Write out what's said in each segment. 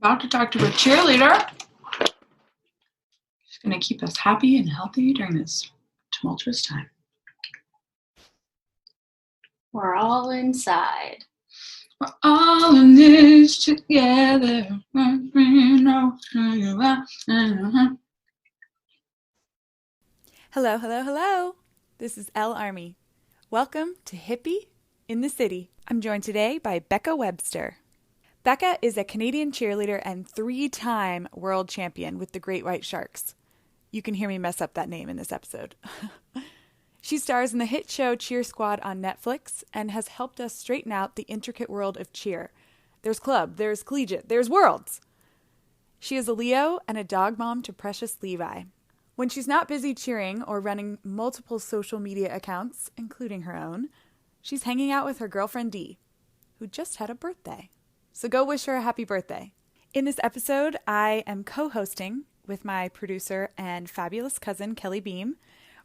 About to talk to a cheerleader. She's going to keep us happy and healthy during this tumultuous time. We're all inside. We're all in this together. Hello, hello, hello. This is Elle Army. Welcome to Hippie in the City. I'm joined today by Becca Webster. Becca is a Canadian cheerleader and 3-time world champion with the Great White Sharks. You can hear me mess up that name in this episode. She stars in the hit show Cheer Squad on Netflix and has helped us straighten out the intricate world of cheer. There's club, there's collegiate, there's worlds. She is a Leo and a dog mom to Precious Levi. When she's not busy cheering or running multiple social media accounts, including her own, she's hanging out with her girlfriend Dee, who just had a birthday. So go wish her a happy birthday. In this episode, I am co-hosting with my producer and fabulous cousin, Kelly Beam.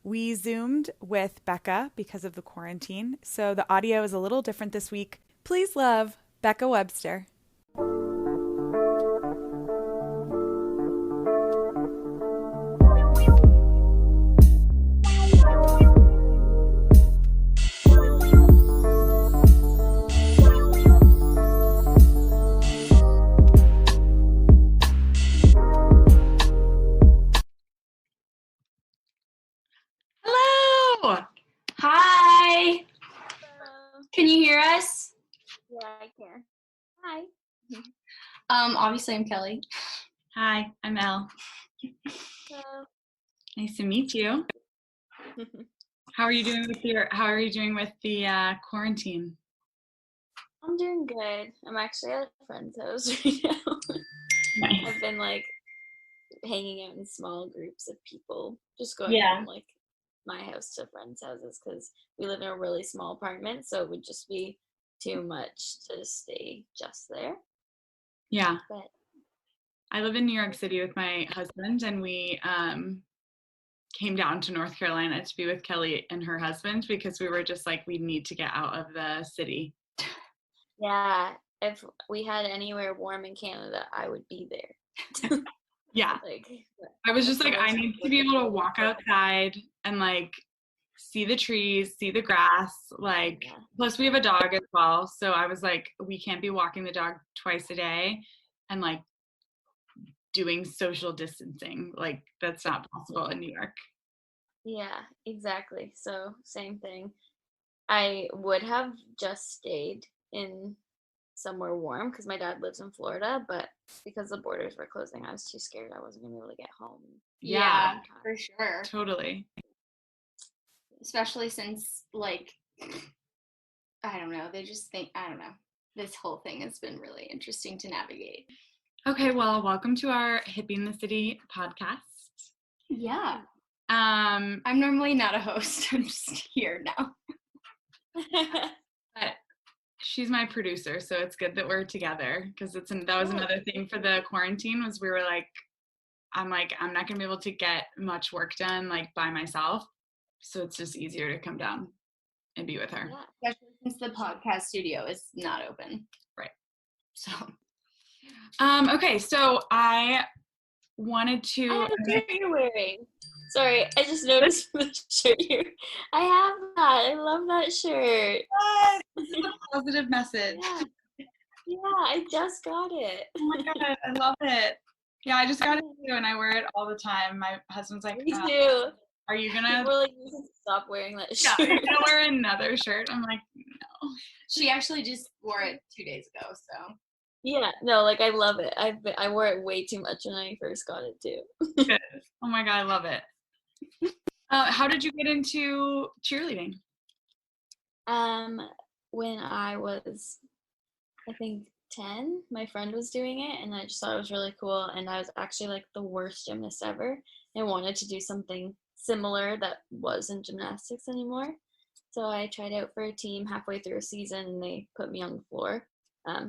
We Zoomed with Becca because of the quarantine, so the audio is a little different this week. Please love Becca Webster. Hello! Hi! Hello. Can you hear us? Yeah, I can. Hi. Obviously I'm Kelly. Hi, I'm Elle. Hello. Nice to meet you. How are you doing with the quarantine? I'm doing good. I'm actually at a friend's house right now. Nice. I've been hanging out in small groups of people, just going Yeah. from my house to friends' houses because we live in a really small apartment, so it would just be too much to stay just there. Yeah. But I live in New York City with my husband, and we came down to North Carolina to be with Kelly and her husband because we were just like, we need to get out of the city. yeah, if we had anywhere warm in Canada, I would be there. Yeah. I was just that's like, what I need to be able to walk outside and see the trees, see the grass, Yeah. plus we have a dog as well. So I was like, we can't be walking the dog twice a day and doing social distancing. That's not possible in New York. Yeah, exactly. So same thing. I would have just stayed in somewhere warm because my dad lives in Florida, but because the borders were closing, I was too scared I wasn't gonna be able to get home. Yeah, for sure. totally. Especially since, I don't know, this whole thing has been really interesting to navigate. Okay, well, welcome to our Hippie in the City podcast. Yeah. I'm normally not a host. I'm just here now. But she's my producer, so it's good that we're together because that was another thing for the quarantine was we were I'm not gonna be able to get much work done by myself, so it's just easier to come down and be with her. Yeah. Especially since the podcast studio is not open. Right. So. Okay, so I wanted to. I have the shirt you're wearing. Sorry, I just noticed the shirt here. I have that. I love that shirt. This is a positive message. Yeah, I just got it. Oh my god, I love it. Yeah, I just got it too, and I wear it all the time. My husband's like, Me too. are you gonna? People are you can stop wearing that shirt. Yeah, you're gonna wear another shirt? I'm like, no. She actually just wore it 2 days ago, so. Yeah, no, I love it. I wore it way too much when I first got it too. Good. Oh my god, I love it. How did you get into cheerleading? When I was, I think 10, my friend was doing it, and I just thought it was really cool. And I was actually the worst gymnast ever, and wanted to do something similar that wasn't gymnastics anymore. So I tried out for a team halfway through a season, and they put me on the floor.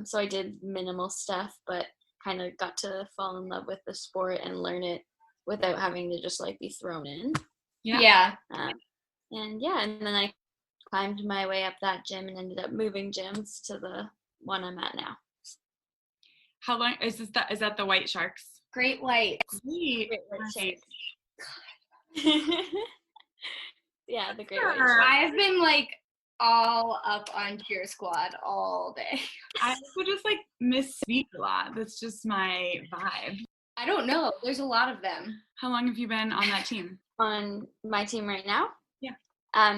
So I did minimal stuff, but kind of got to fall in love with the sport and learn it without having to just be thrown in. Yeah. And then I climbed my way up that gym and ended up moving gyms to the one I'm at now. How long is this? Is that the White Sharks? Great White. Great White Sharks. Yeah, the Great White Sharks. I've been like all up on Cheer Squad all day. I also just like misspeak a lot. That's just my vibe. I don't know. There's a lot of them. How long have you been on that team? On my team right now? Yeah.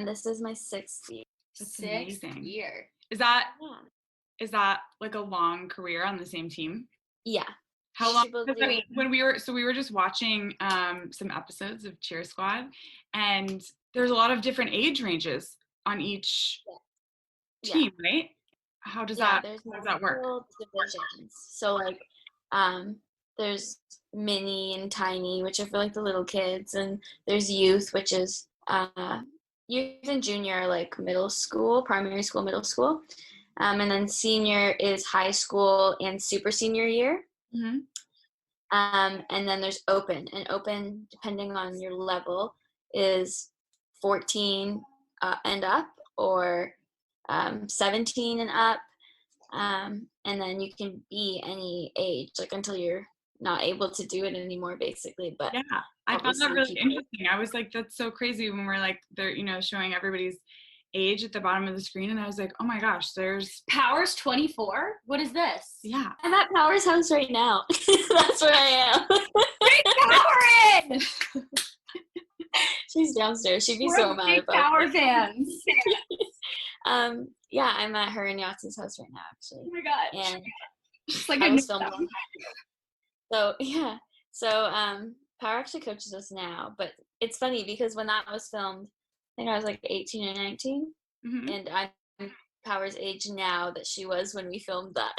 This is my 6th year. That's 6th amazing. year. Is that like a long career on the same team? Yeah. How long? When we were just watching some episodes of Cheer Squad, and there's a lot of different age ranges on each team, right? How does that work? Divisions. So like, there's mini and tiny, which are for like the little kids, and there's youth, which is youth and junior, like middle school, primary school, middle school, and then senior is high school and super senior year. Mm-hmm. And then there's open, and open, depending on your level, is 14 and up, or 17 and up, and then you can be any age, like until you're not able to do it anymore, basically. But yeah, I found that really interesting. I was like, that's so crazy when we're like, they're showing everybody's age at the bottom of the screen, and I was like, oh my gosh, there's Powers 24. What is this? Yeah, I'm at Power's house right now. That's where I am. Bring Power in. She's downstairs. She'd be so mad about Power fans. Yeah, I'm at her and Yatsi's house right now, actually. Oh my god. And just like I was filming. So yeah, Power actually coaches us now, but it's funny because when that was filmed, I think I was like 18 or 19, and I'm Power's age now that she was when we filmed that.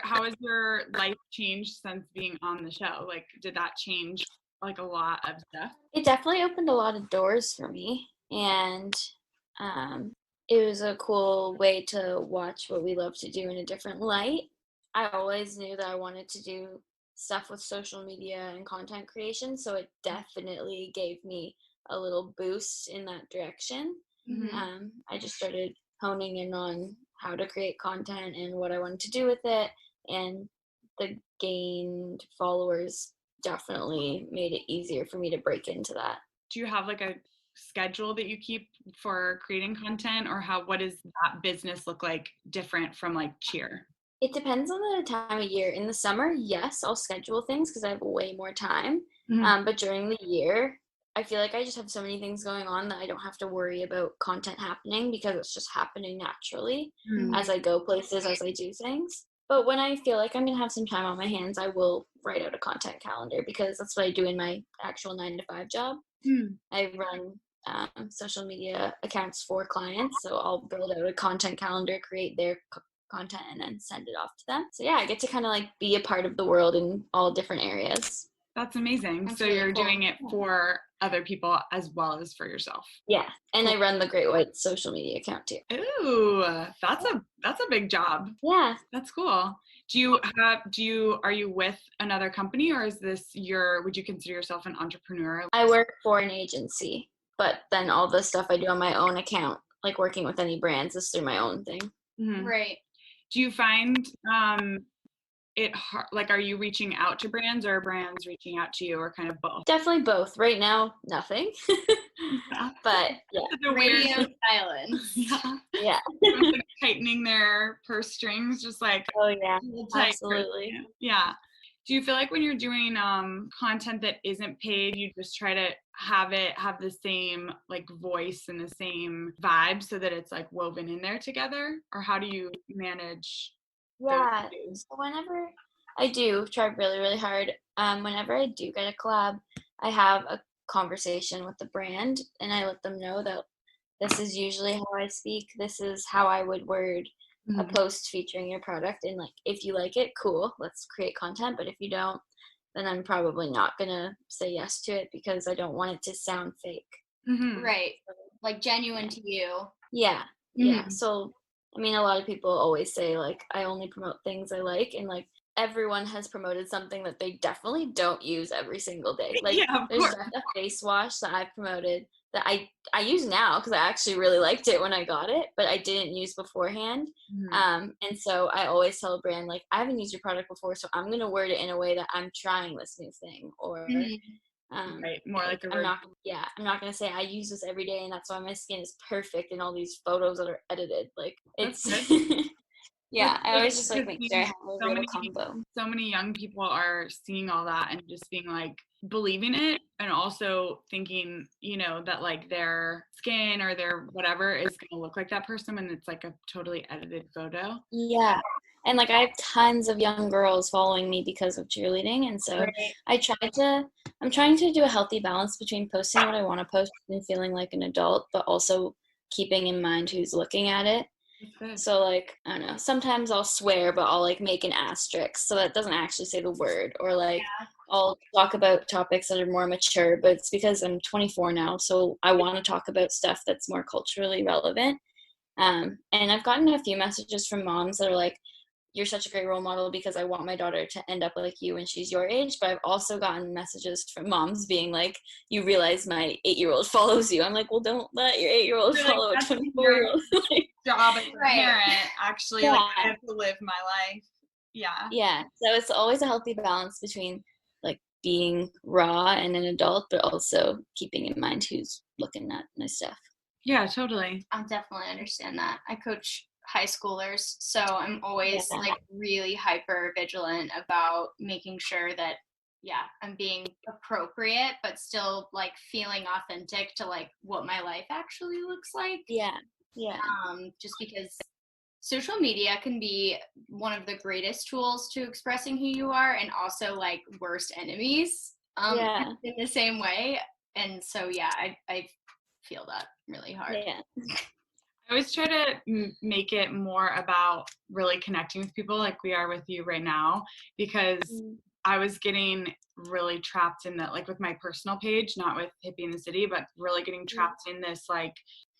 How has your life changed since being on the show? Like, did that change like a lot of stuff? It definitely opened a lot of doors for me, and it was a cool way to watch what we love to do in a different light. I always knew that I wanted to do stuff with social media and content creation, so it definitely gave me a little boost in that direction. Mm-hmm. I just started honing in on how to create content and what I wanted to do with it, and the gained followers definitely made it easier for me to break into that. Do you have like a schedule that you keep for creating content, or what does that business look like different from like cheer? It depends on the time of year. In the summer, yes, I'll schedule things because I have way more time. But during the year, I feel like I just have so many things going on that I don't have to worry about content happening because it's just happening naturally as I go places, as I do things. But when I feel like I'm going to have some time on my hands, I will write out a content calendar because that's what I do in my actual 9-to-5 job. I run social media accounts for clients, so I'll build out a content calendar, create their content, and then send it off to them. So yeah, I get to kind of like be a part of the world in all different areas. That's amazing. That's so really you're cool. doing it for other people as well as for yourself. Yeah, and I run the Great White social media account too. Ooh, that's a big job. Yeah, that's cool. Are you with another company, or is this would you consider yourself an entrepreneur? I work for an agency, but then all the stuff I do on my own account, like working with any brands, is through my own thing. Mm-hmm. Right. Do you find it hard, like, are you reaching out to brands, or are brands reaching out to you, or kind of both? Definitely both. Right now, nothing. Yeah. But yeah. Radio silence. Yeah. Like tightening their purse strings, just like, oh yeah, absolutely. Yeah. Do you feel like when you're doing content that isn't paid, you just try to have the same like voice and the same vibe so that it's like woven in there together? Or how do you manage? Yeah, so whenever I do try really, really hard, whenever I do get a collab, I have a conversation with the brand, and I let them know that this is usually how I speak, this is how I would word a post featuring your product, and like, if you like it, cool, let's create content, but if you don't, then I'm probably not gonna say yes to it because I don't want it to sound fake. Right, like genuine to you. Yeah. So I mean, a lot of people always say like I only promote things I like, and like everyone has promoted something that they definitely don't use every single day. Like Yeah, of there's course. a face wash that I've promoted that I use now because I actually really liked it when I got it, but I didn't use beforehand. And so I always tell a brand, like, I haven't used your product before, so I'm gonna word it in a way that I'm trying this new thing, or Right, more like a I'm not gonna say I use this every day and that's why my skin is perfect in all these photos that are edited. Like That's it's good. yeah, That's I good always just like because make sure I have a so real many combo. so many young people are seeing all that and just being like believing it, and also thinking, you know, that like their skin or their whatever is gonna look like that person when it's like a totally edited photo. Yeah. And like I have tons of young girls following me because of cheerleading. And so Right. I'm trying to do a healthy balance between posting what I want to post and feeling like an adult, but also keeping in mind who's looking at it. That's good. So like, I don't know, sometimes I'll swear, but I'll like make an asterisk so that it doesn't actually say the word, or like I'll talk about topics that are more mature, but it's because I'm 24 now. So I want to talk about stuff that's more culturally relevant. And I've gotten a few messages from moms that are like, you're such a great role model because I want my daughter to end up like you when she's your age. But I've also gotten messages from moms being like, you realize my 8-year-old follows you. I'm like, well, don't let your 8-year-old You're like, follow a that's 24-year-old. your job as a parent, actually. Like, I Yeah. have to live my life. Yeah. Yeah. So it's always a healthy balance between like being raw and an adult, but also keeping in mind who's looking at my stuff. Yeah, totally. I definitely understand that. I coach high schoolers, so I'm always like really hyper vigilant about making sure that I'm being appropriate but still like feeling authentic to like what my life actually looks like. Yeah. Just because social media can be one of the greatest tools to expressing who you are, and also like worst enemies in the same way. And so I feel that really hard. I always try to make it more about really connecting with people like we are with you right now, because I was getting really trapped in that, like with my personal page, not with Hippie in the City, but really getting trapped in this like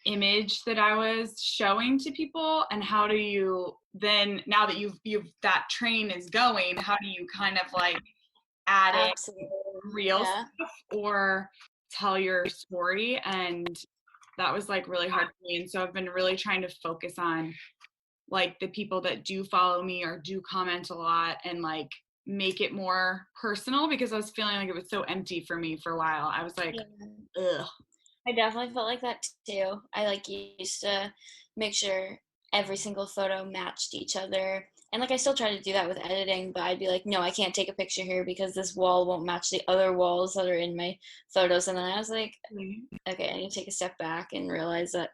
image that I was showing to people. And how do you then, now that you've that train is going, how do you kind of like add in real stuff or tell your story? And that was like really hard for me. And so I've been really trying to focus on like the people that do follow me or do comment a lot, and like make it more personal, because I was feeling like it was so empty for me for a while. I was like, ugh. I definitely felt like that too. I like used to make sure every single photo matched each other. And like I still try to do that with editing, but I'd be like, no, I can't take a picture here because this wall won't match the other walls that are in my photos. And then I was like, okay, I need to take a step back and realize that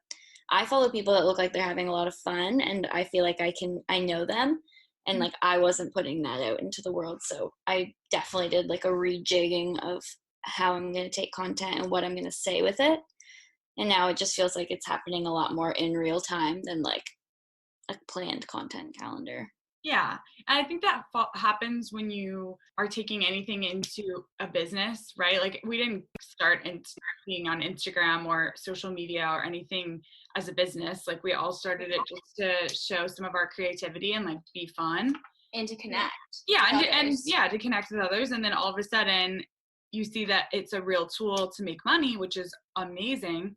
I follow people that look like they're having a lot of fun, and I feel like I know them, and like I wasn't putting that out into the world. So I definitely did like a rejigging of how I'm going to take content and what I'm going to say with it. And now it just feels like it's happening a lot more in real time than like a planned content calendar. Yeah. And I think that happens when you are taking anything into a business, right? Like we didn't start being on Instagram or social media or anything as a business. Like we all started it just to show some of our creativity and like be fun. And to connect. Yeah. To connect with others. And then all of a sudden you see that it's a real tool to make money, which is amazing.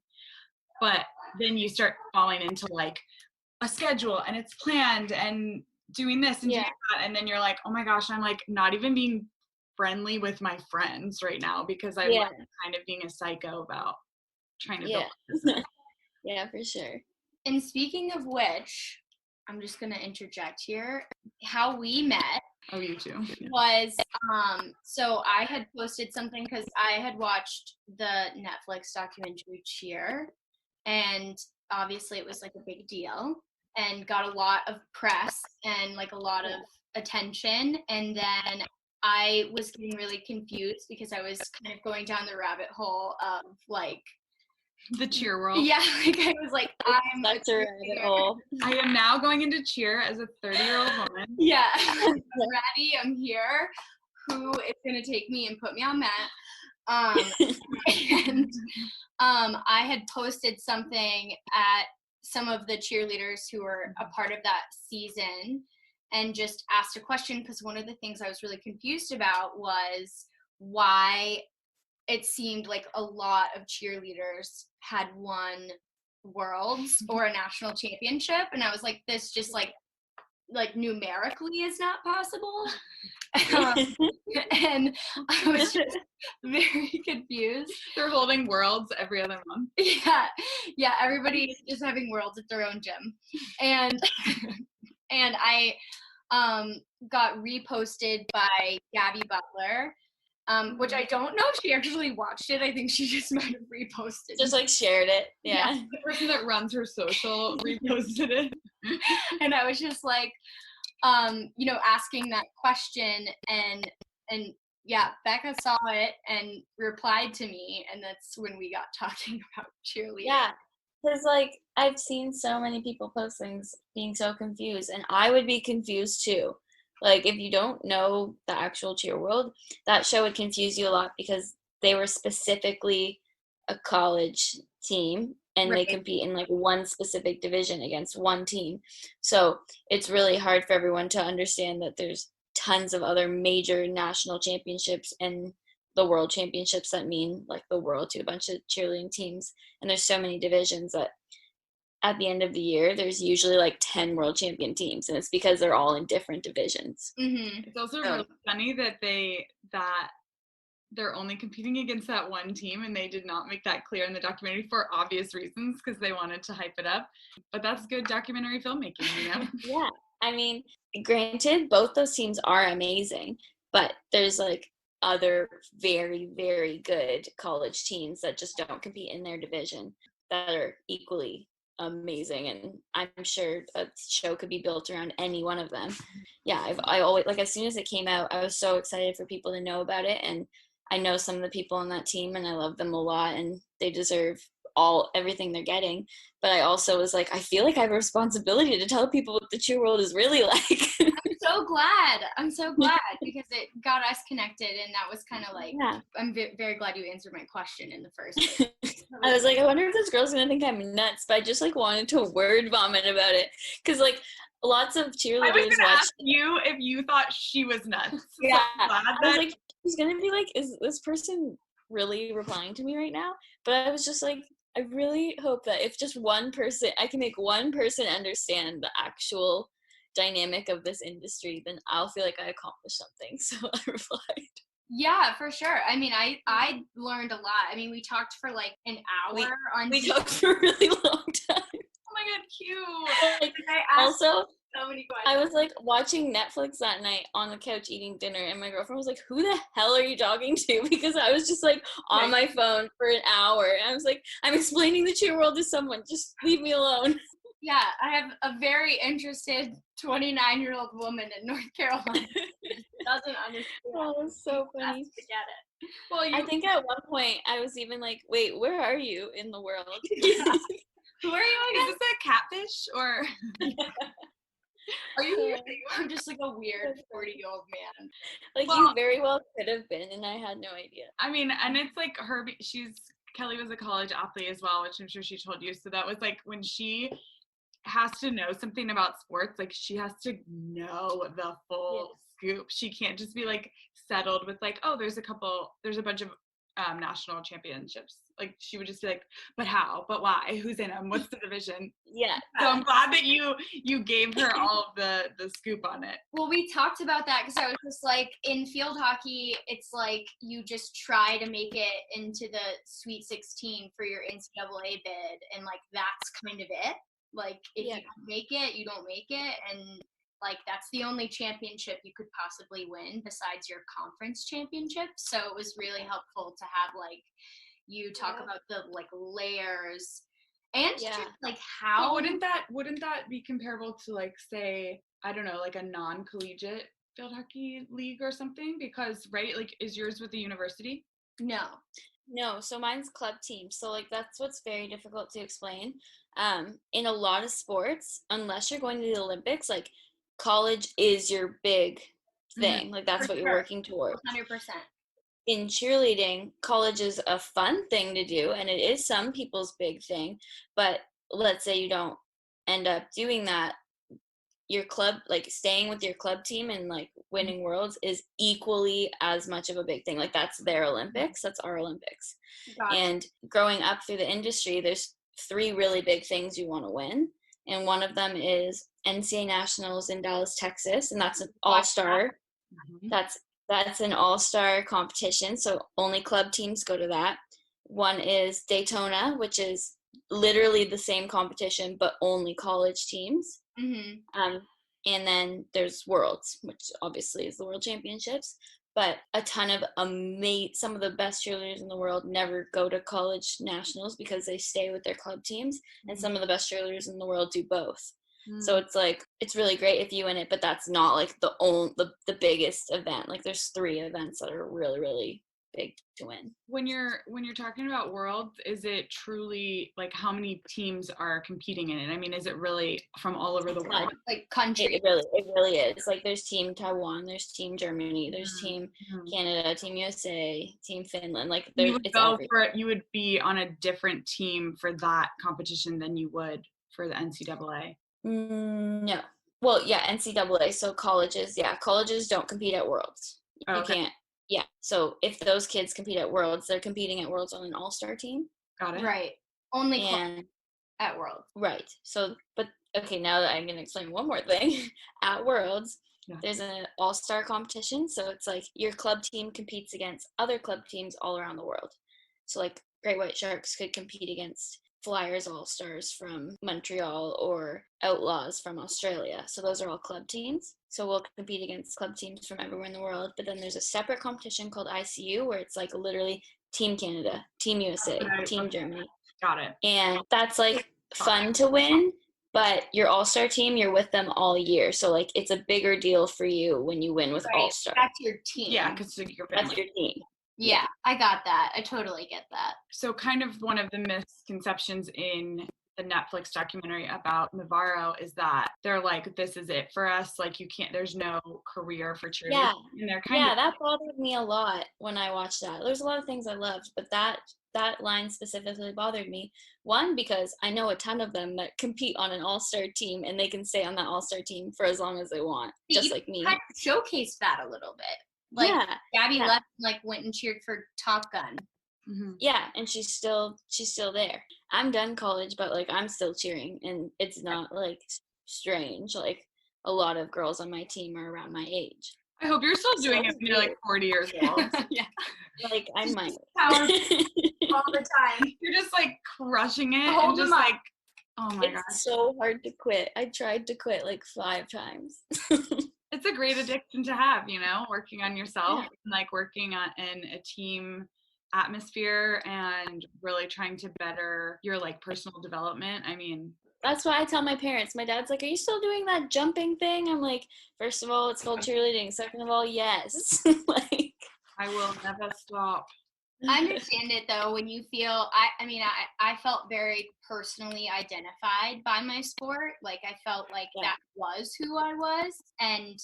But then you start falling into like a schedule and it's planned and doing this and doing that, and then you're like, oh my gosh, I'm like not even being friendly with my friends right now because I'm like kind of being a psycho about trying to build a business. Yeah, for sure. And speaking of which, I'm just gonna interject here. How we met you too was so I had posted something because I had watched the Netflix documentary Cheer, and obviously it was like a big deal and got a lot of press and like a lot of attention. And then I was getting really confused because I was kind of going down the rabbit hole of like the cheer world. Yeah, like I was like, I'm such a rabbit hole. I am now going into cheer as a 30-year-old woman. Yeah, I'm ready. I'm here. Who is gonna take me and put me on that? And I had posted something at some of the cheerleaders who were a part of that season, and just asked a question, because one of the things I was really confused about was why it seemed like a lot of cheerleaders had won worlds or a national championship, and I was like, this just like numerically is not possible. And I was just very confused. They're holding worlds every other month. Yeah, everybody is just having worlds at their own gym. And I got reposted by Gabby Butler, which I don't know if she actually watched it. I think she just might have reposted. Just like shared it. Yeah. The person that runs her social reposted it. And I was just like, asking that question, and yeah, Becca saw it and replied to me, and that's when we got talking about cheerleading. Yeah, because like I've seen so many people post things being so confused, and I would be confused too. Like if you don't know the actual cheer world, that show would confuse you a lot because they were specifically a college team and they compete in like one specific division against one team. So it's really hard for everyone to understand that there's tons of other major national championships and the world championships that mean like the world to a bunch of cheerleading teams. And there's so many divisions that at the end of the year, there's usually like 10 world champion teams, and it's because they're all in different divisions. Mm-hmm. It's also really funny that they're only competing against that one team, and they did not make that clear in the documentary for obvious reasons because they wanted to hype it up. But that's good documentary filmmaking, you know? Yeah, I mean, granted, both those teams are amazing, but there's like other very, very good college teams that just don't compete in their division that are equally amazing, and I'm sure a show could be built around any one of them. Yeah, I always, like, as soon as it came out, I was so excited for people to know about it, and I know some of the people on that team and I love them a lot, and they deserve everything they're getting. But I also was like, I feel like I have a responsibility to tell people what the cheer world is really like. I'm so glad because it got us connected, and that was kind of like, yeah. I'm very glad you answered my question in the first place. I was like, I wonder if this girl's gonna think I'm nuts, but I just like wanted to word vomit about it because like lots of cheerleaders I was gonna watch ask you if you thought she was nuts. Yeah, so I was like, she's gonna be like, is this person really replying to me right now? But I was just like, I really hope that if just one person, I can make one person understand the actual dynamic of this industry, then I'll feel like I accomplished something. So I replied. Yeah, for sure. I mean, I learned a lot. I mean, we talked for like an hour we talked for a really long time. Oh my god, cute. Like, I asked also, so many questions. I was like watching Netflix that night on the couch eating dinner, and my girlfriend was like, who the hell are you talking to? Because I was just like on my phone for an hour, and I was like, I'm explaining the cheer world to someone, just leave me alone. Yeah, I have a very interested 29-year-old woman in North Carolina who doesn't understand. That was so funny. To get it. Well, I think at one point I was even like, wait, where are you in the world? Yeah. Who are you again? Is this a catfish or are you here? I'm just like a weird 40-year-old man. Like, you very well could have been, and I had no idea. I mean, and it's like Kelly was a college athlete as well, which I'm sure she told you. So that was like when she has to know something about sports, like she has to know the full scoop. She can't just be like settled with like, oh, there's a bunch of national championships. Like she would just be like, but how, but why, who's in them, what's the division? Yeah. So I'm glad that you gave her all of the scoop on it. Well, we talked about that because I was just like, in field hockey, it's like you just try to make it into the Sweet 16 for your NCAA bid, and like that's kind of it. Like if you don't make it, you don't make it, and like that's the only championship you could possibly win besides your conference championship. So it was really helpful to have like you talk about the like layers and just like how. Well, wouldn't that be comparable to like, say, I don't know, like a non-collegiate field hockey league or something? Because right, like, is yours with the university? No, so mine's club team. So like that's what's very difficult to explain. In a lot of sports, unless you're going to the Olympics, like college is your big thing. Mm-hmm. Like that's what you're working towards. 100%. In cheerleading, college is a fun thing to do, and it is some people's big thing. But let's say you don't end up doing that, your club, like staying with your club team and like winning worlds is equally as much of a big thing. Like that's their Olympics, that's our Olympics. And growing up through the industry, there's 3 really big things you want to win. And one of them is NCAA Nationals in Dallas, Texas. And that's an all-star. That's an all-star competition. So only club teams go to that. One is Daytona, which is literally the same competition, but only college teams. And then there's Worlds, which obviously is the World Championships. But a ton of some of the best cheerleaders in the world never go to college nationals because they stay with their club teams. And some of the best cheerleaders in the world do both. So it's like, it's really great if you win it, but that's not like the biggest event. Like there's 3 events that are really, really big to win. When you're talking about worlds, is it truly like how many teams are competing in it? I mean, is it really from all over the world? Like country? It really is. Like there's Team Taiwan, there's Team Germany, there's Team Canada, Team USA, Team Finland. Like there's you would be on a different team for that competition than you would for the NCAA. No. Well, yeah, NCAA. So colleges don't compete at Worlds. You can't. Yeah. So if those kids compete at Worlds, they're competing at Worlds on an all-star team. Got it. Right. Only at Worlds. Right. So, but okay, now that I'm going to explain one more thing. At Worlds, there's an all-star competition. So it's like your club team competes against other club teams all around the world. So like Great White Sharks could compete against Flyers All-Stars from Montreal or Outlaws from Australia. So those are all club teams. So we'll compete against club teams from everywhere in the world. But then there's a separate competition called ICU where it's like literally Team Canada, Team USA, Team Germany. Got it. And that's like fun to win, but your all-star team, you're with them all year. So like it's a bigger deal for you when you win with all-star. That's your team. Yeah, because that's your team. Yeah, I got that. I totally get that. So kind of one of the misconceptions in the Netflix documentary about Navarro is that they're like, this is it for us. Like there's no career for cheerleaders. Yeah. And they're that bothered me a lot when I watched that. There's a lot of things I loved, but that line specifically bothered me. One, because I know a ton of them that compete on an all-star team and they can stay on that all-star team for as long as they want, just like me. Kind of showcase that a little bit. Like Gabby left, like went and cheered for Top Gun. Yeah, and she's still there. I'm done college, but like I'm still cheering, and it's not like strange. Like a lot of girls on my team are around my age. I hope you're still doing it when you're like 40 years old. Yeah, like I might. Power all the time. You're just like crushing it, and just like, oh my gosh, it's so hard to quit. I tried to quit like 5 times. It's a great addiction to have, working on yourself and like working in a team atmosphere and really trying to better your like personal development. I mean, that's why I tell my parents. My dad's like, are you still doing that jumping thing? I'm like, first of all, it's called cheerleading. Second of all, yes. Like, I will never stop. I understand it though when you feel I felt very personally identified by my sport. Like I felt like that was who I was, and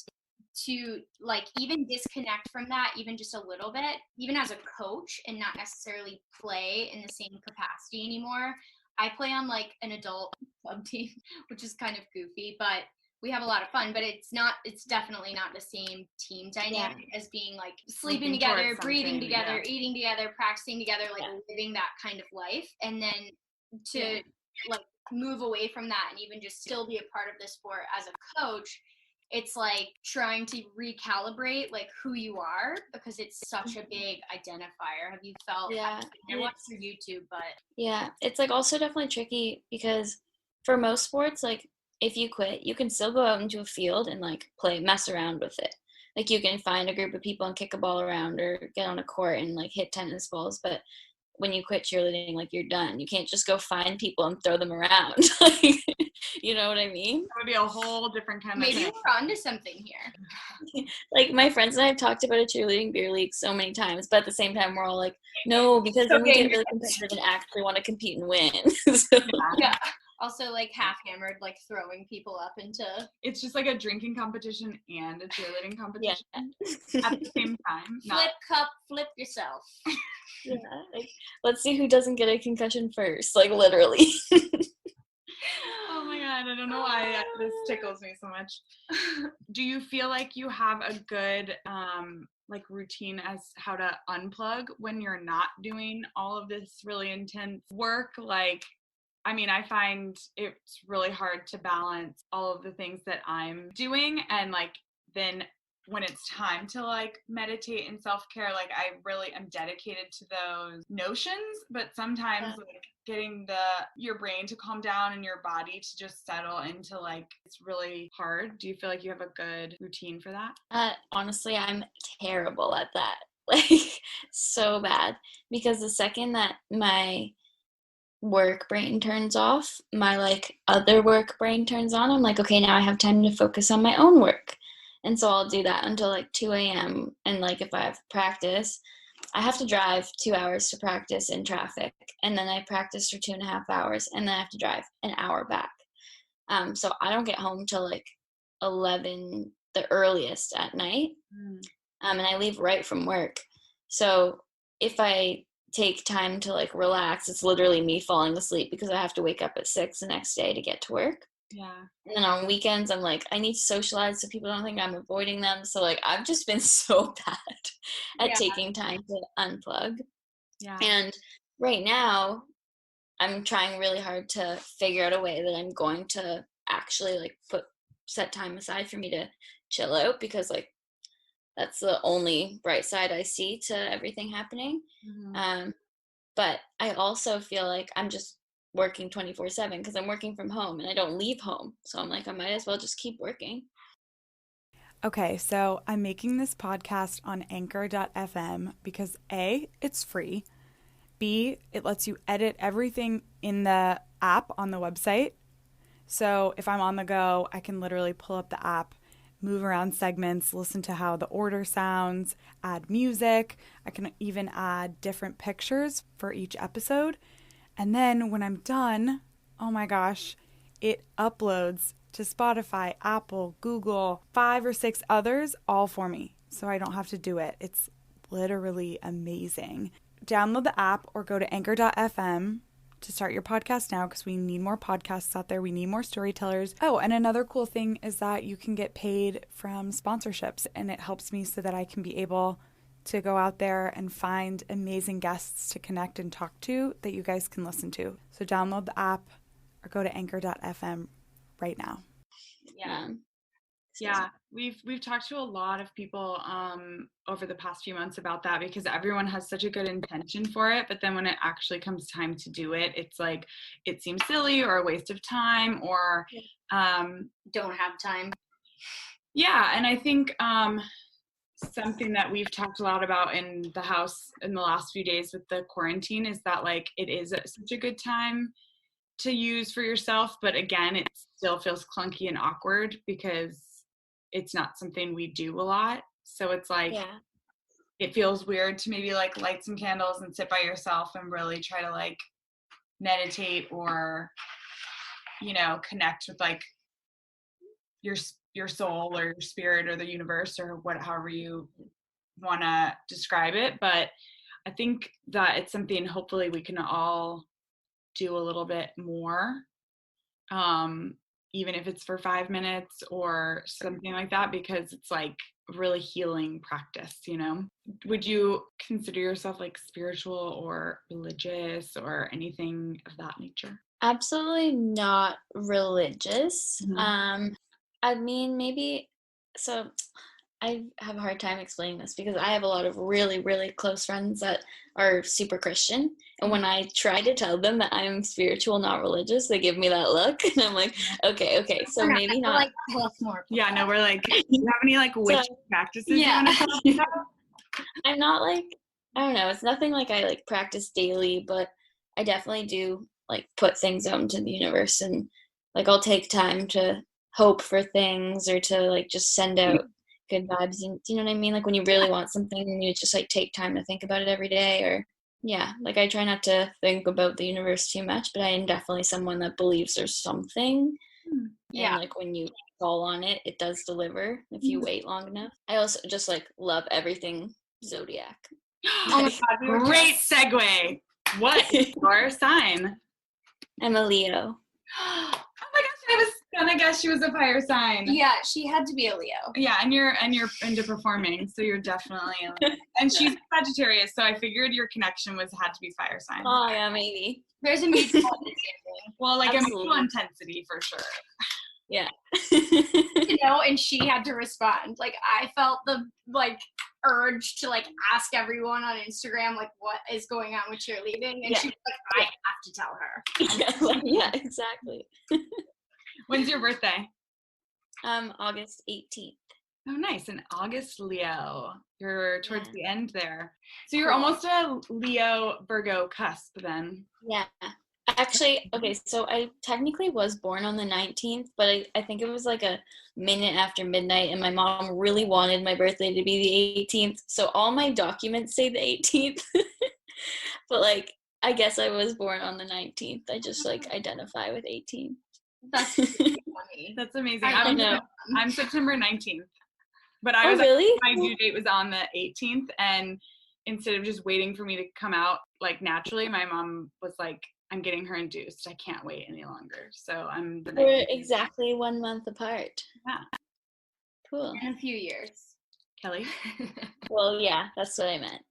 to like even disconnect from that even just a little bit, even as a coach, and not necessarily play in the same capacity anymore. I play on like an adult club team, which is kind of goofy, but we have a lot of fun, but it's definitely not the same team dynamic as being like sleeping together, breathing together, eating together, practicing together, like living that kind of life. And then to like move away from that and even just still be a part of the sport as a coach, it's like trying to recalibrate like who you are, because it's such a big identifier. Have you felt I watched your YouTube, but it's like also definitely tricky because for most sports, like if you quit, you can still go out into a field and like mess around with it. Like you can find a group of people and kick a ball around or get on a court and like hit tennis balls. But when you quit cheerleading, like you're done. You can't just go find people and throw them around. Like, you know what I mean? That would be a whole different kind of thing. Maybe we're onto something here. Like my friends and I have talked about a cheerleading beer league so many times, but at the same time we're all like, no, because then we get really competitive and actually want to compete and win. So, Also, like half-hammered, like throwing people up into. It's just like a drinking competition and a cheerleading competition at the same time. Flip cup, flip yourself. Yeah, like let's see who doesn't get a concussion first. Like literally. Oh my God, I don't know why this tickles me so much. Do you feel like you have a good like routine as how to unplug when you're not doing all of this really intense work? Like, I mean, I find it's really hard to balance all of the things that I'm doing, and like then when it's time to like meditate and self-care, like I really am dedicated to those notions, but sometimes like getting your brain to calm down and your body to just settle into like, it's really hard. Do you feel like you have a good routine for that? Honestly, I'm terrible at that. Like, so bad. Because the second that my work brain turns off, my like other work brain turns on. I'm like, okay, now I have time to focus on my own work. And so I'll do that until like 2 a.m. And like if I have practice, I have to drive 2 hours to practice in traffic. And then I practice for 2.5 hours. And then I have to drive an hour back. So I don't get home till like 11, the earliest at night. And I leave right from work. So if I take time to like relax, it's literally me falling asleep because I have to wake up at 6 the next day to get to work. Yeah. And then on weekends, I'm like, I need to socialize so people don't think I'm avoiding them. So like, I've just been so bad at taking time to unplug. Yeah. And right now, I'm trying really hard to figure out a way that I'm going to actually like set time aside for me to chill out, because like that's the only bright side I see to everything happening. But I also feel like I'm just working 24/7 because I'm working from home and I don't leave home. So I'm like, I might as well just keep working. Okay, so I'm making this podcast on anchor.fm because A, it's free. B, it lets you edit everything in the app on the website. So if I'm on the go, I can literally pull up the app, move around segments, listen to how the order sounds, add music. I can even add different pictures for each episode. And then when I'm done, oh my gosh, it uploads to Spotify, Apple, Google, 5 or 6 others, all for me. So I don't have to do it. It's literally amazing. Download the app or go to anchor.fm to start your podcast now, because we need more podcasts out there. We need more storytellers. Oh, and another cool thing is that you can get paid from sponsorships, and it helps me so that I can be able to go out there and find amazing guests to connect and talk to that you guys can listen to. So download the app or go to anchor.fm right now. Yeah, we've talked to a lot of people over the past few months about that, because everyone has such a good intention for it, but then when it actually comes time to do it, it's like it seems silly or a waste of time, or don't have time. Yeah, and I think something that we've talked a lot about in the house in the last few days with the quarantine is that like it is such a good time to use for yourself, but again, it still feels clunky and awkward because it's not something we do a lot. So it's like, it feels weird to maybe like light some candles and sit by yourself and really try to like meditate or, you know, connect with like your soul or your spirit or the universe or however you want to describe it. But I think that it's something hopefully we can all do a little bit more, even if it's for 5 minutes or something like that, because it's like really healing practice, you know? Would you consider yourself like spiritual or religious or anything of that nature? Absolutely not religious. I mean, maybe, so I have a hard time explaining this because I have a lot of really, really close friends that are super Christian. And when I try to tell them that I'm spiritual, not religious, they give me that look. And I'm like, okay. So maybe not. Like, more. Yeah, no, we're like, do you have any like witch practices you want to talk about? I'm not like, I don't know. It's nothing like I like practice daily, but I definitely do like put things out into the universe, and like I'll take time to hope for things or to like just send out good vibes. And do you know what I mean? Like when you really want something and you just like take time to think about it every day, or like I try not to think about the universe too much, but I am definitely someone that believes there's something. And like when you call on it, it does deliver if you wait long enough. I also just like love everything zodiac. Oh my God, great segue. What is your sign? I'm a Leo. Oh my gosh, I have a gonna guess she was a fire sign. Yeah, she had to be a Leo. Yeah, and you're into performing, so you're definitely a Leo. And she's Sagittarius, so I figured your connection had to be fire sign. Oh yeah, maybe. There's a mutual understanding. Well, like Absolutely. a mutual intensity for sure. Yeah. You know, and she had to respond. Like I felt the urge to ask everyone on Instagram what is going on with cheerleading, and she was like, I have to tell her. Yeah, exactly. When's your birthday? August 18th. Oh, nice. An August Leo. You're towards the end there. So you're Cool. almost a Leo Virgo cusp then. Yeah. Actually, okay, so I technically was born on the 19th, but I think it was like a minute after midnight, and my mom really wanted my birthday to be the 18th, so all my documents say the 18th. But I guess I was born on the 19th. I just identify with 18. That's funny. That's amazing. I know. I'm September 19th. But I Oh, was really? my due date was on the 18th, and instead of just waiting for me to come out naturally, my mom was like, I'm getting her induced. I can't wait any longer. So I'm the 19th. We're exactly 1 month apart. Yeah. Cool. In a few years. Kelly? Well, yeah, that's what I meant.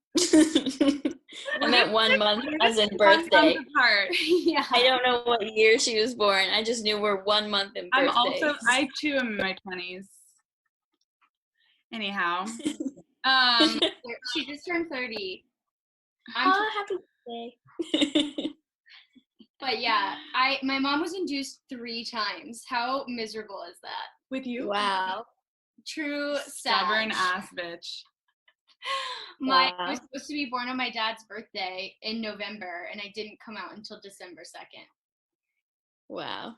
I meant 1 month as in birthday. 1 month apart. Yeah. I don't know what year she was born. I just knew we're 1 month in birthdays. I too am in my 20s. Anyhow. She just turned 30. Happy birthday. But yeah, my mom was induced 3 times. How miserable is that? With you? Wow. True Stubborn Sag. ass bitch. I was supposed to be born on my dad's birthday in November, and I didn't come out until December 2nd. Wow.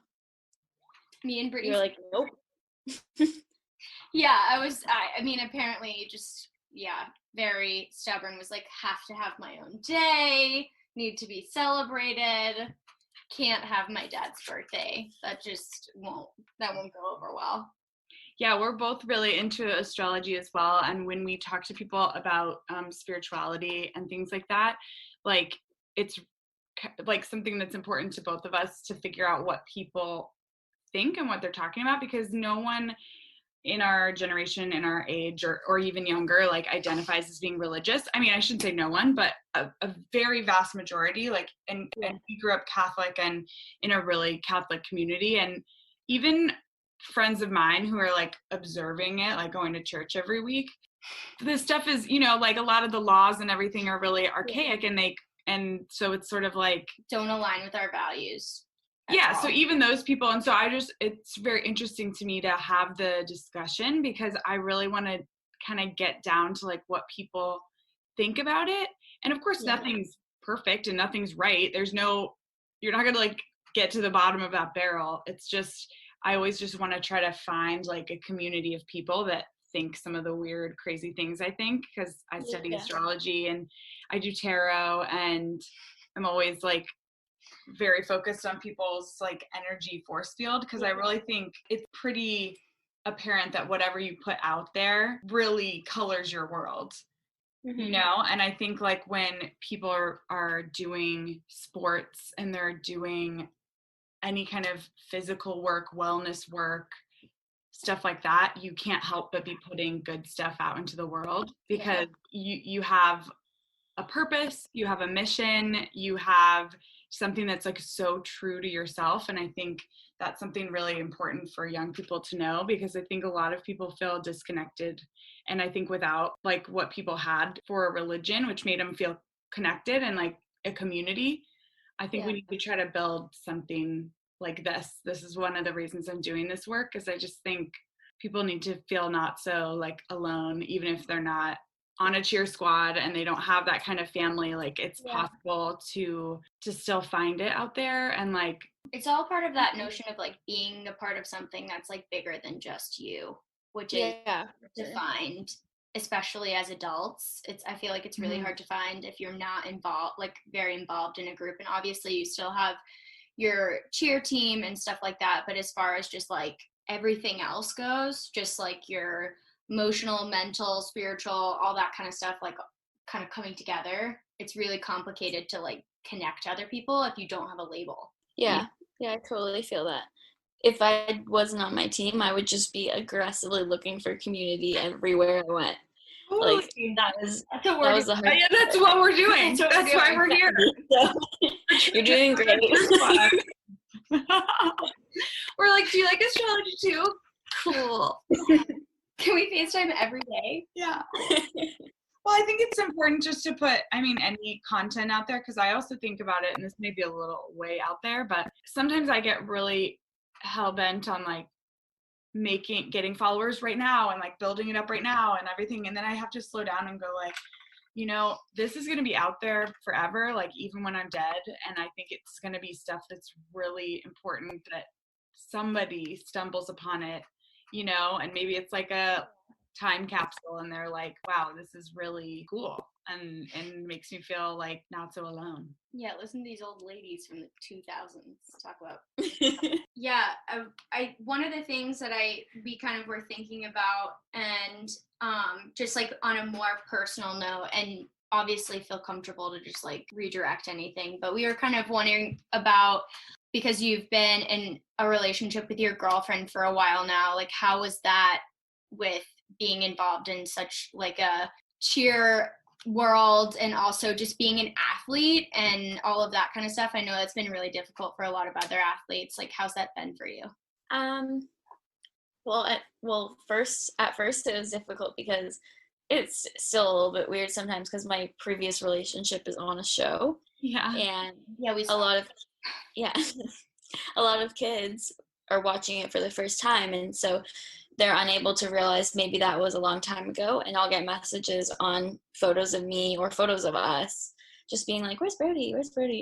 Me and Brittany. You're like, nope. Yeah, I mean, apparently just, very stubborn, was like, have to have my own day, need to be celebrated, can't have my dad's birthday. That won't go over well. Yeah, we're both really into astrology as well. And when we talk to people about spirituality and things like that, it's something that's important to both of us to figure out what people think and what they're talking about, because no one in our generation, in our age, or even younger, identifies as being religious. I mean, I shouldn't say no one, but a very vast majority, and we grew up Catholic and in a really Catholic community. And even friends of mine who are observing it, going to church every week, this stuff is, a lot of the laws and everything are really archaic, and so it's sort of don't align with our values. Yeah, so even those people, and so it's very interesting to me to have the discussion, because I really want to kind of get down to what people think about it. And of course, nothing's perfect and nothing's right. You're not going to get to the bottom of that barrel. It's just, I always just want to try to find a community of people that think some of the weird, crazy things I think, because I study astrology and I do tarot, and I'm always very focused on people's energy force field, because I really think it's pretty apparent that whatever you put out there really colors your world. Mm-hmm. And I think when people are doing sports and they're doing any kind of physical work, wellness work, stuff like that, you can't help but be putting good stuff out into the world, because you have a purpose, you have a mission, you have something that's so true to yourself. And I think that's something really important for young people to know, because I think a lot of people feel disconnected. And I think without what people had for a religion, which made them feel connected and a community, I think we need to try to build something like this. This is one of the reasons I'm doing this work, is I just think people need to feel not so alone, even if they're not on a cheer squad and they don't have that kind of family. It's possible to still find it out there. And it's all part of that notion of being a part of something that's bigger than just you, which is defined, especially as adults. I feel it's really hard to find if you're not involved, very involved in a group. And obviously you still have your cheer team and stuff like that, but as far as just everything else goes, just your emotional, mental, spiritual, all that kind of stuff, kind of coming together, it's really complicated to connect to other people if you don't have a label. Yeah, I totally feel that. if I wasn't on my team, I would just be aggressively looking for community everywhere I went. Totally. Like that was the hard Yeah, that's what we're doing. That's what That's why we're here. So, you're doing great. We're like, do you like astrology too? Cool. Can we FaceTime every day? Yeah. Well, I think it's important just to put, any content out there, because I also think about it, and this may be a little way out there, but sometimes I get really hell-bent on like getting followers right now and like building it up right now and everything. And then I have to slow down and go like, this is going to be out there forever, like even when I'm dead. And I think it's going to be stuff that's really important that somebody stumbles upon it, and maybe it's like a time capsule and they're like, wow, this is really cool. And makes me feel like not so alone. Yeah, listen to these old ladies from the 2000s talk about. Yeah, I one of the things that we kind of were thinking about, and just like on a more personal note, and obviously feel comfortable to just like redirect anything, but we were kind of wondering about, because you've been in a relationship with your girlfriend for a while now, like how was that with being involved in such like a cheer world, and also just being an athlete and all of that kind of stuff? I know that's been really difficult for a lot of other athletes. Like, how's that been for you? Well, at first it was difficult because it's still a little bit weird sometimes because my previous relationship is on a show. Yeah. And yeah, a lot of kids are watching it for the first time, and so they're unable to realize maybe that was a long time ago, and I'll get messages on photos of me or photos of us just being like, where's Brody,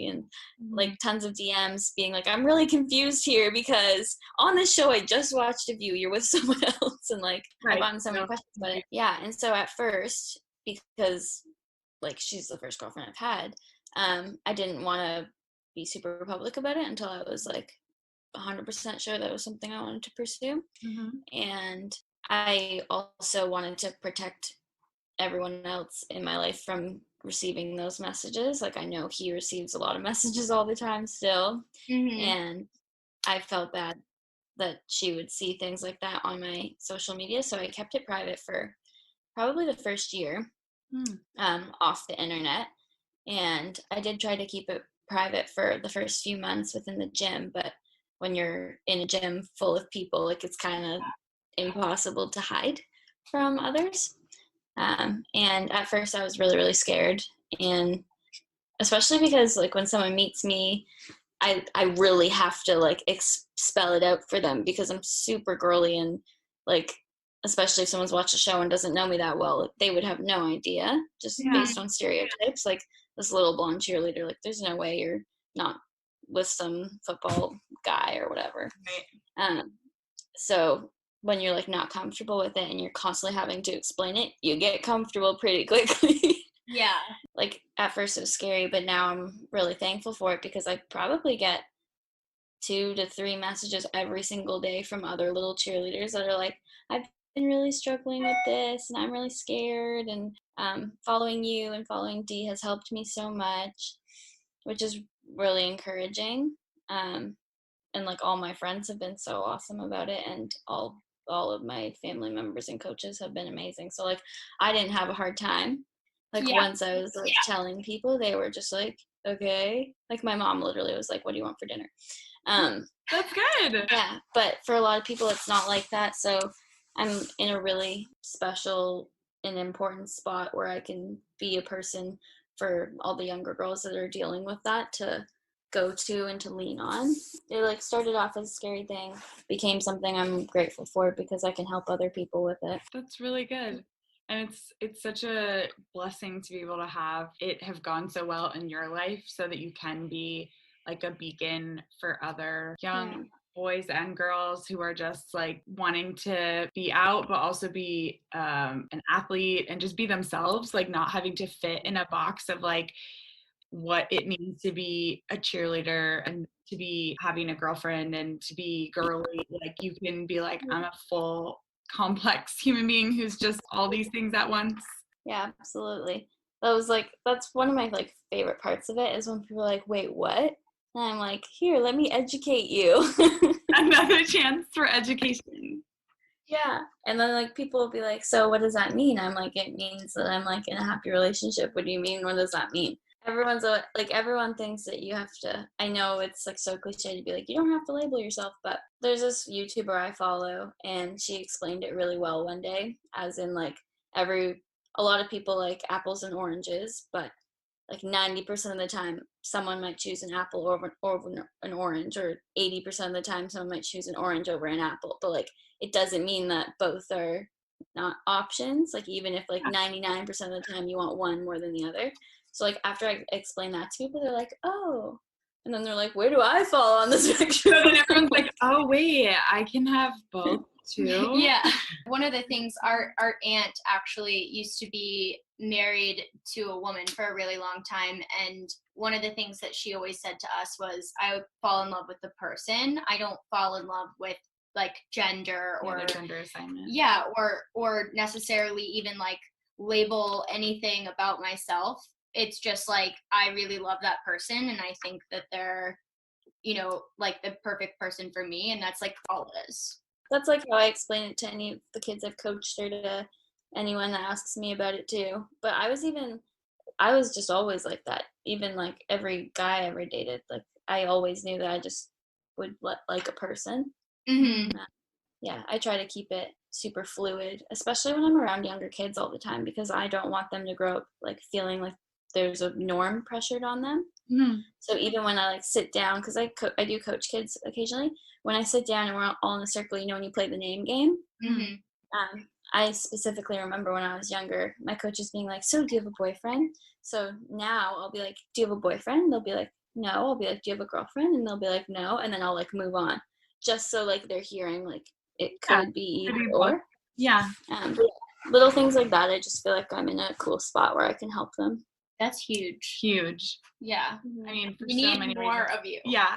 and like tons of DMs being like, I'm really confused here because on this show I just watched of you, you're with someone else, and like I've gotten so many questions about it. Yeah. And so at first, because like she's the first girlfriend I've had, I didn't want to be super public about it until I was like 100% sure that was something I wanted to pursue. And I also wanted to protect everyone else in my life from receiving those messages. Like I know he receives a lot of messages all the time still. And I felt bad that she would see things like that on my social media, so I kept it private for probably the first year off the internet. And I did try to keep it private for the first few months within the gym, but when you're in a gym full of people, like it's kind of impossible to hide from others. And at first I was really, really scared. And especially because like when someone meets me, I really have to like spell it out for them because I'm super girly, and like, especially if someone's watched a show and doesn't know me that well, they would have no idea just based on stereotypes. Like this little blonde cheerleader, like there's no way you're not with some football guy or whatever. So when you're like not comfortable with it and you're constantly having to explain it, you get comfortable pretty quickly. Yeah. Like at first it was scary, but now I'm really thankful for it because I probably get 2 to 3 messages every single day from other little cheerleaders that are like, I've been really struggling with this and I'm really scared, and following you and following Dee has helped me so much, which is really encouraging. And like all my friends have been so awesome about it, and all of my family members and coaches have been amazing. So like I didn't have a hard time. Like once I was like telling people, they were just like, okay. Like my mom literally was like, what do you want for dinner? That's good. Yeah, but for a lot of people it's not like that. So I'm in a really special and important spot where I can be a person for all the younger girls that are dealing with that to go to and to lean on. It like started off as a scary thing, became something I'm grateful for because I can help other people with it. That's really good. And it's such a blessing to be able to have it have gone so well in your life so that you can be like a beacon for other young boys and girls who are just like wanting to be out but also be an athlete and just be themselves, like not having to fit in a box of like what it means to be a cheerleader and to be having a girlfriend and to be girly. Like you can be like, I'm a full complex human being who's just all these things at once. Yeah, absolutely. That's one of my like favorite parts of it is when people are like, wait, what? And I'm like, here, let me educate you. Another chance for education. Yeah. And then like people will be like, so what does that mean? I'm like, it means that I'm like in a happy relationship. What do you mean? What does that mean? Everyone thinks that you have to, I know it's like so cliche to be like, you don't have to label yourself, but there's this YouTuber I follow and she explained it really well one day, as in like a lot of people like apples and oranges, but like 90% of the time someone might choose an apple over an orange, or 80% of the time someone might choose an orange over an apple, but like it doesn't mean that both are not options, like even if like 99% of the time you want one more than the other. So like after I explain that to people, they're like, oh, and then they're like, where do I fall on the spectrum? So then everyone's like, oh wait, I can have both too. Yeah. One of the things, our aunt actually used to be married to a woman for a really long time, and one of the things that she always said to us was, I would fall in love with the person. I don't fall in love with like gender or gender assignment. Yeah, or necessarily even like label anything about myself. It's just like I really love that person and I think that they're, like the perfect person for me, and that's like all it is. That's like how I explain it to any of the kids I've coached, or to anyone that asks me about it too. But I was just always like that. Even like every guy I ever dated, like I always knew that I just would like a person. Mm-hmm. Yeah, I try to keep it super fluid, especially when I'm around younger kids all the time, because I don't want them to grow up like feeling like there's a norm pressured on them. Mm-hmm. So even when I like sit down, because I do coach kids occasionally, when I sit down and we're all in a circle, when you play the name game, I specifically remember when I was younger, my coaches being like, so do you have a boyfriend? So now I'll be like, do you have a boyfriend? They'll be like, no. I'll be like, do you have a girlfriend? And they'll be like, no. And then I'll like move on, just so like they're hearing like it could be either or. Yeah. Little things like that, I just feel like I'm in a cool spot where I can help them. That's huge. Huge. Yeah. I mean, we need more of you. Yeah.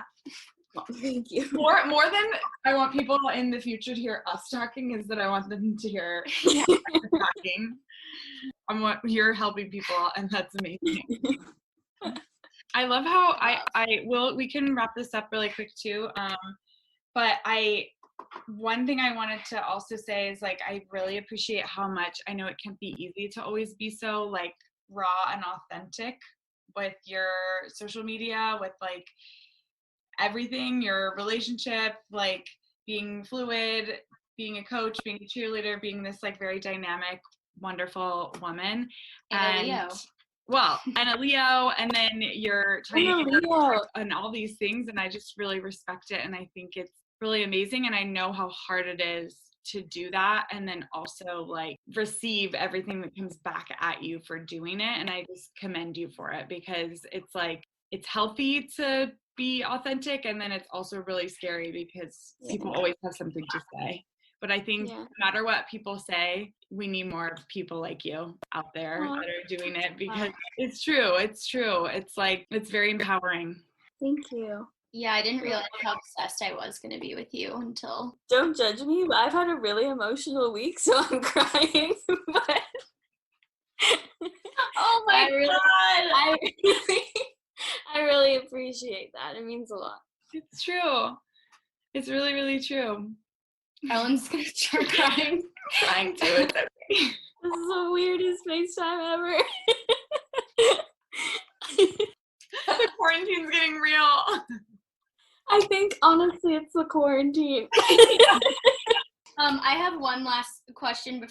Well, thank you. More than I want people in the future to hear us talking, is that I want them to hear talking. You're helping people, and that's amazing. I love how we can wrap this up really quick too. But one thing I wanted to also say is like, I really appreciate how much, I know it can be easy to always be so like raw and authentic with your social media, with like everything, your relationship, like being fluid, being a coach, being a cheerleader, being this like very dynamic, wonderful woman. And a Leo. Well, and a Leo, and then you're trying and all these things, and I just really respect it, and I think it's really amazing, and I know how hard it is to do that, and then also like receive everything that comes back at you for doing it, and I just commend you for it, because it's like, it's healthy to be authentic, and then it's also really scary because people always have something to say. But I think no matter what people say, we need more people like you out there that are doing it, because it's true. It's like, it's very empowering. Thank you. Yeah, I didn't realize how obsessed I was going to be with you until... Don't judge me. I've had a really emotional week, so I'm crying. But oh my God! I really appreciate that. It means a lot. It's true. It's really, really true. Ellen's gonna start crying. Crying too. It's okay. This is the weirdest FaceTime ever. The quarantine's getting real. I think honestly it's the quarantine. I have one last question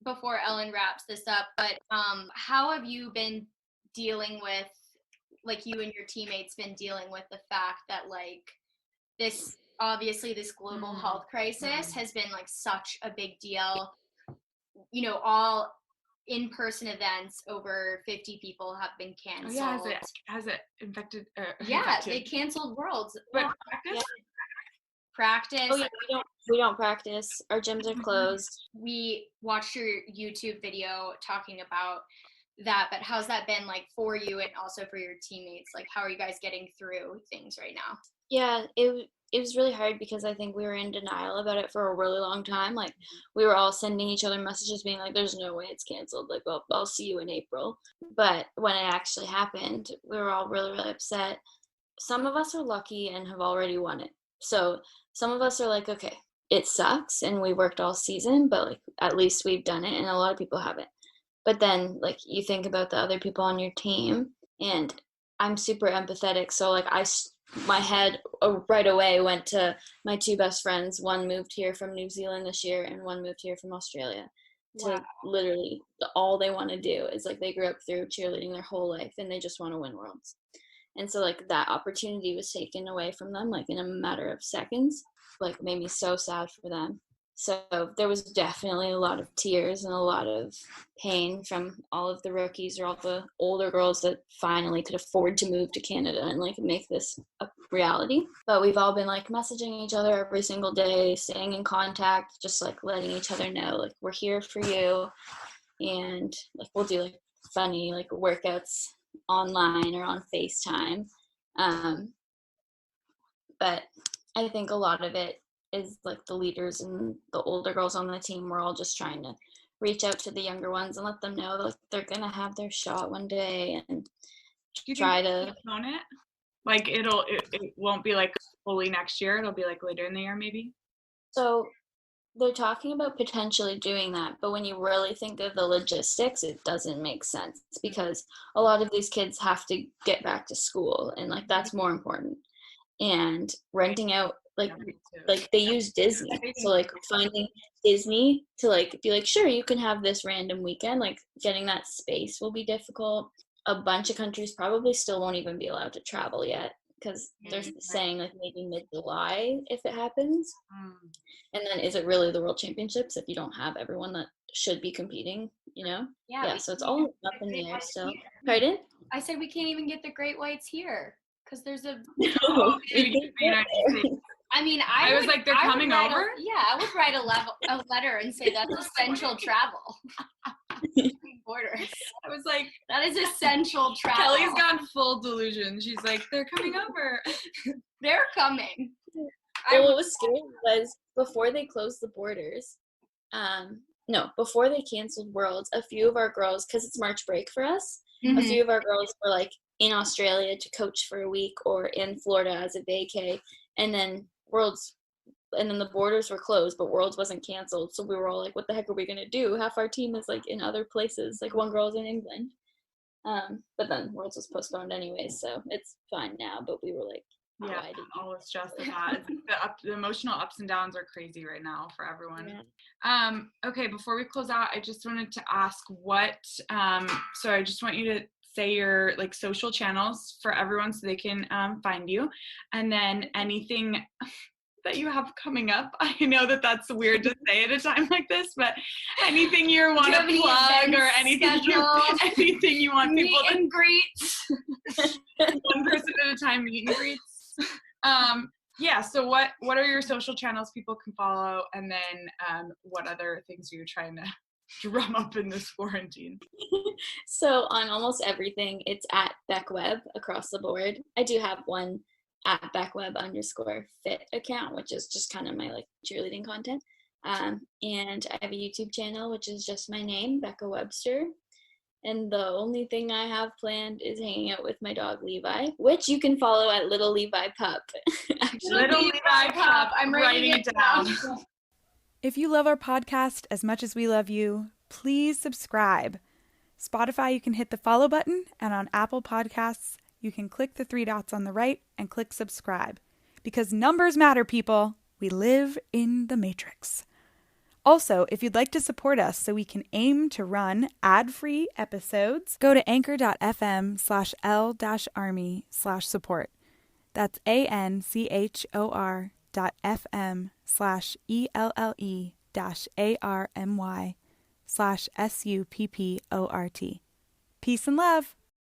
before Ellen wraps this up, but how have you been dealing with, like you and your teammates been dealing with the fact that like this global health crisis has been like such a big deal? All in-person events over 50 people have been canceled. Oh, yeah, has it infected? They canceled Worlds. But practice. Oh yeah, we don't practice. Our gyms are closed. We watched your YouTube video talking about that, but how's that been like for you and also for your teammates? Like, how are you guys getting through things right now? Yeah, it was really hard because I think we were in denial about it for a really long time. Like, we were all sending each other messages being like, there's no way it's canceled. Like, well, I'll see you in April. But when it actually happened, we were all really, really upset. Some of us are lucky and have already won it. So some of us are like, okay, it sucks and we worked all season, but like at least we've done it, and a lot of people haven't. But then like you think about the other people on your team, and I'm super empathetic, so like my head right away went to my two best friends. One moved here from New Zealand this year and one moved here from Australia. To literally all they want to do is like they grew up through cheerleading their whole life and they just want to win worlds. And so like that opportunity was taken away from them like in a matter of seconds, like made me so sad for them. So there was definitely a lot of tears and a lot of pain from all of the rookies or all the older girls that finally could afford to move to Canada and like make this a reality. But we've all been like messaging each other every single day, staying in contact, just like letting each other know like we're here for you, and like we'll do like funny like workouts online or on FaceTime. But I think a lot of it is like the leaders and the older girls on the team, we're all just trying to reach out to the younger ones and let them know that they're gonna have their shot one day, and try to postpone it. Like it won't be like fully next year. It'll be like later in the year maybe. So they're talking about potentially doing that, but when you really think of the logistics, it doesn't make sense because a lot of these kids have to get back to school, and like that's more important. And renting out like they use Disney, so like finding Disney to like be like, sure, you can have this random weekend, like getting that space will be difficult. A bunch of countries probably still won't even be allowed to travel yet because they're saying like maybe mid-July if it happens. And then is it really the World Championships if you don't have everyone that should be competing, you know? Yeah, so it's all up in the air still. Pardon? I said we can't even get the Great Whites here because there's a I mean, I was like, they're coming over? I would write a letter and say that's essential travel. Borders. I was like, that is essential travel. Kelly's gone full delusion. She's like, they're coming over. They're coming. Well, what was scary was before they closed the borders, before they canceled Worlds, a few of our girls, because it's March break for us, a few of our girls were like in Australia to coach for a week or in Florida as a vacay, and then the borders were closed, but Worlds wasn't canceled. So we were all like, what the heck are we going to do? Half our team is like in other places, like one girl's in England. But then Worlds was postponed anyway, so it's fine now, but we were like, all the stress of that. The emotional ups and downs are crazy right now for everyone. Okay, before we close out, I just wanted to ask so I just want you to say your like social channels for everyone so they can find you, and then anything that you have coming up. I know that that's weird to say at a time like this, but anything you want to plug or anything you want people meet and greets. One person at a time meet and greets. So what are your social channels people can follow, and then what other things are you trying to drum up in this quarantine? So on almost everything, it's at Becca Web across the board. I do have one at BeckWeb_fit account, which is just kind of my like cheerleading content. And I have a YouTube channel, which is just my name, Becca Webster. And the only thing I have planned is hanging out with my dog Levi, which you can follow at Little Levi Pup. Little Levi Pup. I'm writing it down. If you love our podcast as much as we love you, please subscribe. Spotify, you can hit the follow button, and on Apple Podcasts, you can click the 3 dots on the right and click subscribe. Because numbers matter, people. We live in the Matrix. Also, if you'd like to support us so we can aim to run ad-free episodes, go to anchor.fm/L-Army/support. That's anchor.fm/ELLE-ARMY/SUPPORT. Peace and love.